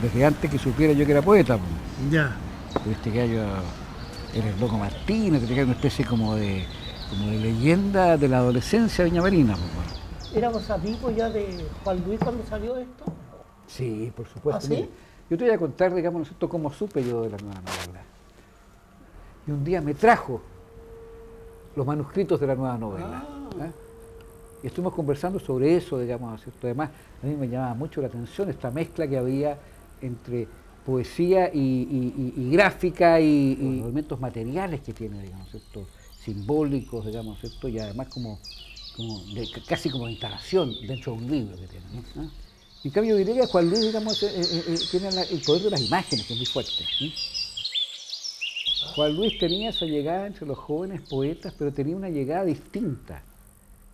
desde antes que supiera yo que era poeta, pues. Ya. Pero este gallo era el Loco Martínez, que tenía una especie como de leyenda de la adolescencia viñamarina, pues, bueno. ¿Éramos amigos ya de Juan Luis cuando salió esto? Sí, por supuesto. ¿Ah, sí? Mire, yo te voy a contar, digamos, ¿no es cierto?, cómo supe yo de la nueva novela. Y un día me trajo los manuscritos de la nueva novela. ¿Eh? Y estuvimos conversando sobre eso, digamos, ¿no es cierto? Además, a mí me llamaba mucho la atención esta mezcla que había entre poesía y gráfica y elementos materiales que tiene, digamos, ¿cierto?, simbólicos, digamos, ¿cierto?, y además casi como instalación dentro de un libro que tiene, ¿no? ¿Ah? En cambio, yo diría que Juan Luis, digamos, tiene el poder de las imágenes, que es muy fuerte, ¿sí? Juan Luis tenía esa llegada entre los jóvenes poetas, pero tenía una llegada distinta.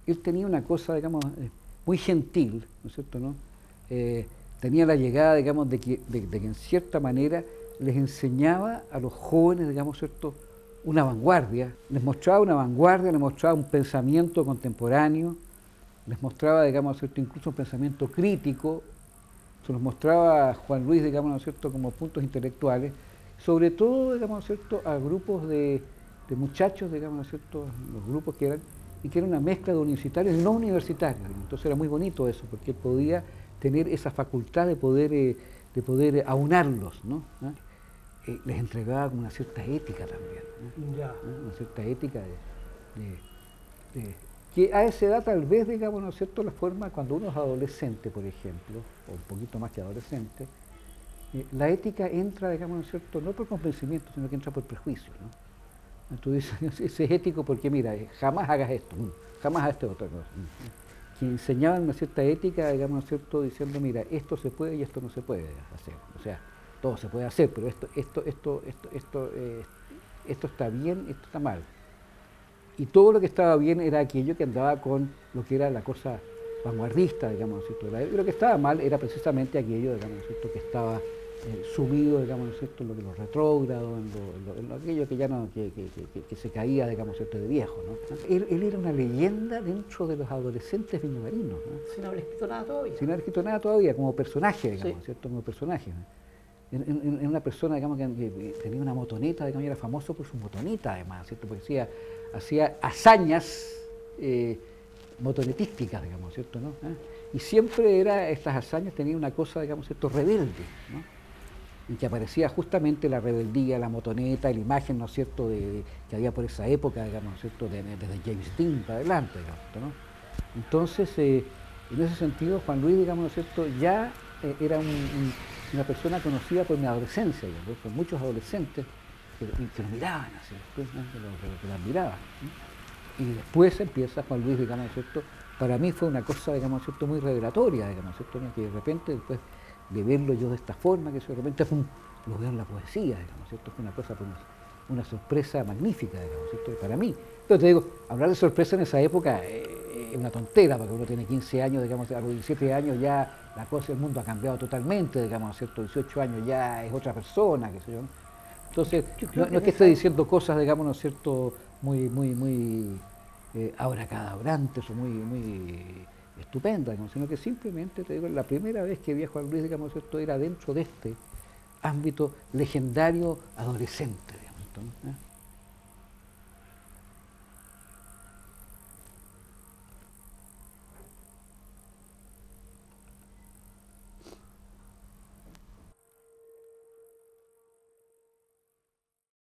Él tenía una cosa, digamos, muy gentil, ¿no es cierto?, ¿no? Tenía la llegada, digamos, de que en cierta manera les enseñaba a los jóvenes, digamos, ¿cierto?, una vanguardia, les mostraba una vanguardia, les mostraba un pensamiento contemporáneo, les mostraba, digamos, ¿cierto?, incluso un pensamiento crítico, se los mostraba a Juan Luis, digamos, ¿no es cierto?, como puntos intelectuales, sobre todo, digamos, ¿no es cierto?, a grupos de muchachos, digamos, ¿no es cierto?, los grupos que eran, y que era una mezcla de universitarios y no universitarios. Entonces era muy bonito eso, porque él podía tener esa facultad de poder aunarlos, ¿no? ¿Ah? Les entregaba como una cierta ética también, ¿no? Ya. Una cierta ética que a esa edad tal vez, digamos, ¿no es cierto?, la forma, cuando uno es adolescente, por ejemplo, o un poquito más que adolescente, la ética entra, digamos, ¿no es cierto?, no por convencimiento, sino que entra por prejuicio, ¿no? Tú dices, ese es ético porque, mira, jamás hagas esto, jamás hagas esto otra cosa. Que enseñaban una cierta ética, digamos, ¿no es cierto?, diciendo, mira, esto se puede y esto no se puede hacer. O sea, todo se puede hacer, pero esto está bien, esto está mal. Y todo lo que estaba bien era aquello que andaba con lo que era la cosa vanguardista, digamos, ¿no es cierto? Y lo que estaba mal era precisamente aquello, digamos, ¿no es cierto?, que estaba sumido, digamos, ¿no es cierto?, en lo de los retrógrados, en aquello que ya no, que se caía, digamos, ¿no es cierto?, de viejo, ¿no? Él era una leyenda dentro de los adolescentes viñamarinos, ¿no? Sin haber escrito nada todavía. Sin haber escrito nada todavía, como personaje, digamos, Sí. ¿cierto?, como personaje, ¿no? En una persona, digamos, que tenía una motoneta, digamos, y era famoso por su motoneta, además, ¿cierto?, porque hacía hazañas motonetísticas, digamos, ¿cierto?, ¿no? Y siempre estas hazañas tenían una cosa, digamos, ¿cierto?, rebelde, ¿no? En que aparecía justamente la rebeldía, la motoneta, la imagen, ¿no es cierto?, que había por esa época, digamos, ¿no es cierto?, desde James Dean para adelante, digamos, ¿no? Entonces, en ese sentido, Juan Luis, digamos, ¿no es cierto?, ya era una persona conocida por mi adolescencia, digamos, por muchos adolescentes que lo miraban así, pues, ¿no?, que lo admiraban, ¿no? Y después empieza Juan Luis, digamos, ¿no es cierto?, para mí fue una cosa, digamos, ¿no es cierto?, muy revelatoria, digamos, ¿no es cierto?, ¿no?, que de repente, después de verlo yo de esta forma, que de repente lo veo en la poesía, digamos, ¿no es cierto?, fue una cosa, una sorpresa magnífica, digamos, ¿cierto?, para mí. Pero te digo, hablar de sorpresa en esa época es una tontera, porque uno tiene 15 años, digamos, a los 17 años ya la cosa, el mundo ha cambiado totalmente, digamos, ¿no es cierto?, 18 años ya es otra persona, qué sé yo, ¿no? Entonces, no es que esté diciendo cosas, digamos, ¿no es cierto?, muy abracadabrantes o muy estupendas, digamos, sino que simplemente, te digo, la primera vez que vi a Juan Luis, digamos, ¿no es cierto?, era dentro de este ámbito legendario adolescente, digamos, ¿no?